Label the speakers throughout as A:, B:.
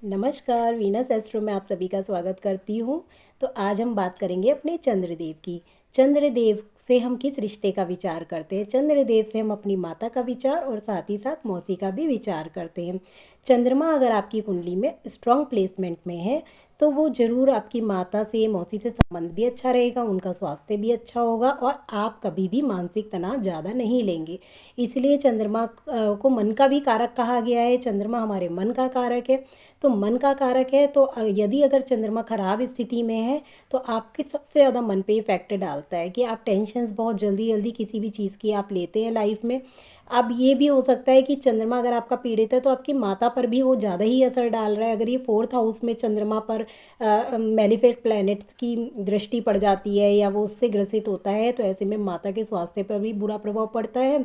A: नमस्कार, Venus astro में आप सभी का स्वागत करती हूँ। तो आज हम बात करेंगे अपने चंद्रदेव की। चंद्रदेव से हम किस रिश्ते का विचार करते हैं। चंद्रदेव से हम अपनी माता का विचार और साथ ही साथ मौसी का भी विचार करते हैं। चंद्रमा अगर आपकी कुंडली में स्ट्रॉन्ग प्लेसमेंट में है तो वो ज़रूर आपकी माता से मौसी से संबंध भी अच्छा रहेगा, उनका स्वास्थ्य भी अच्छा होगा और आप कभी भी मानसिक तनाव ज़्यादा नहीं लेंगे। इसलिए चंद्रमा को मन का भी कारक कहा गया है। चंद्रमा हमारे मन का कारक है। तो मन का कारक है तो यदि अगर चंद्रमा खराब स्थिति में है तो आपके सबसे ज़्यादा मन पे इफेक्ट डालता है कि आप टेंशन्स बहुत जल्दी जल्दी किसी भी चीज़ की आप लेते हैं लाइफ में। अब ये भी हो सकता है कि चंद्रमा अगर आपका पीड़ित है तो आपकी माता पर भी वो ज़्यादा ही असर डाल रहा है। अगर ये फोर्थ हाउस में चंद्रमा पर मेलिफिक प्लैनेट्स की दृष्टि पड़ जाती है या वो उससे ग्रसित होता है तो ऐसे में माता के स्वास्थ्य पर भी बुरा प्रभाव पड़ता है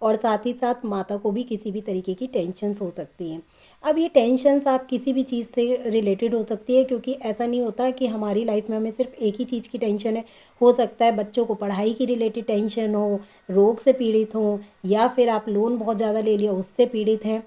A: और साथ ही साथ माता को भी किसी भी तरीके की टेंशन्स हो सकती हैं। अब ये टेंशन्स आप किसी भी चीज़ से रिलेटेड हो सकती है, क्योंकि ऐसा नहीं होता कि हमारी लाइफ में हमें सिर्फ एक ही चीज़ की टेंशन है। हो सकता है बच्चों को पढ़ाई की रिलेटेड टेंशन हो, रोग से पीड़ित हो, या फिर आप लोन बहुत ज़्यादा ले लिया उससे पीड़ित हैं,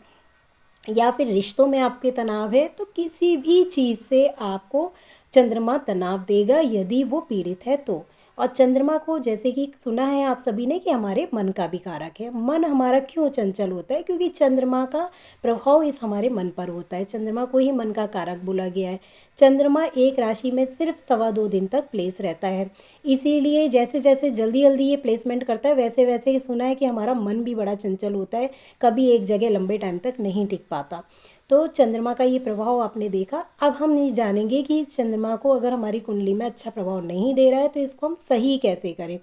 A: या फिर रिश्तों में आपके तनाव है। तो किसी भी चीज़ से आपको चंद्रमा तनाव देगा यदि वो पीड़ित है तो। और चंद्रमा को जैसे कि सुना है आप सभी ने कि हमारे मन का भी कारक है। मन हमारा क्यों चंचल होता है? क्योंकि चंद्रमा का प्रभाव इस हमारे मन पर होता है। चंद्रमा को ही मन का कारक बोला गया है। चंद्रमा एक राशि में सिर्फ 2.25 दिन तक प्लेस रहता है। इसीलिए जैसे जैसे जल्दी जल्दी ये प्लेसमेंट करता है वैसे वैसे सुना है कि हमारा मन भी बड़ा चंचल होता है, कभी एक जगह लंबे टाइम तक नहीं टिक पाता। तो चंद्रमा का ये प्रभाव आपने देखा। अब हम ये जानेंगे कि चंद्रमा को अगर हमारी कुंडली में अच्छा प्रभाव नहीं दे रहा है तो इसको हम सही कैसे करें।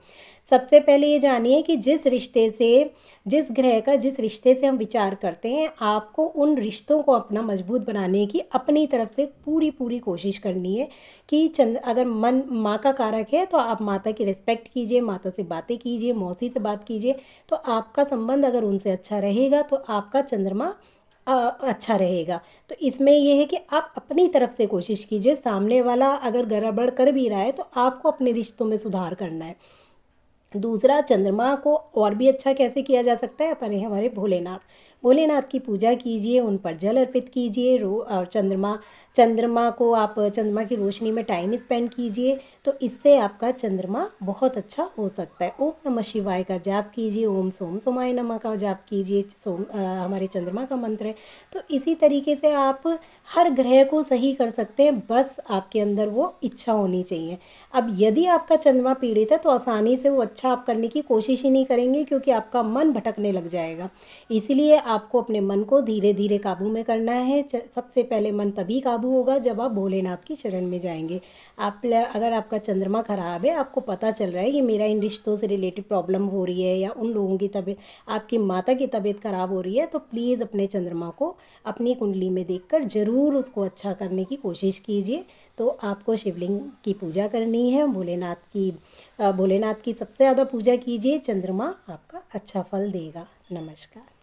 A: सबसे पहले ये जानिए कि जिस ग्रह का जिस रिश्ते से हम विचार करते हैं, आपको उन रिश्तों को अपना मजबूत बनाने की अपनी तरफ से पूरी पूरी कोशिश करनी है। कि अगर मन माँ का कारक है तो आप माता की रिस्पेक्ट कीजिए, माता से बातें कीजिए, मौसी से बात कीजिए। तो आपका संबंध अगर उनसे अच्छा रहेगा तो आपका चंद्रमा अच्छा रहेगा। तो इसमें यह है कि आप अपनी तरफ से कोशिश कीजिए। सामने वाला अगर गड़बड़ कर भी रहा है तो आपको अपने रिश्तों में सुधार करना है। दूसरा, चंद्रमा को और भी अच्छा कैसे किया जा सकता है, अपन हमारे भोलेनाथ भोलेनाथ की पूजा कीजिए, उन पर जल अर्पित कीजिए। और चंद्रमा को आप चंद्रमा की रोशनी में टाइम स्पेंड कीजिए। तो इससे आपका चंद्रमा बहुत अच्छा हो सकता है। ओम नमः शिवाय का जाप कीजिए, ओम सोम सोमाय नमः का जाप कीजिए। हमारे चंद्रमा का मंत्र है। तो इसी तरीके से आप हर ग्रह को सही कर सकते हैं, बस आपके अंदर वो इच्छा होनी चाहिए। अब यदि आपका चंद्रमा पीड़ित है तो आसानी से वो अच्छा आप करने की कोशिश ही नहीं करेंगे, क्योंकि आपका मन भटकने लग जाएगा। इसीलिए आपको अपने मन को धीरे धीरे काबू में करना है। सबसे पहले मन तभी काबू होगा जब आप भोलेनाथ की शरण में जाएंगे। अगर आपका चंद्रमा खराब है, आपको पता चल रहा है कि मेरा इन रिश्तों से रिलेटेड प्रॉब्लम हो रही है या उन लोगों की तबीयत, आपकी माता की तबीयत खराब हो रही है, तो प्लीज़ अपने चंद्रमा को अपनी कुंडली में देखकर ज़रूर उसको अच्छा करने की कोशिश कीजिए। तो आपको शिवलिंग की पूजा करनी है, भोलेनाथ की सबसे ज़्यादा पूजा कीजिए। चंद्रमा आपका अच्छा फल देगा। नमस्कार।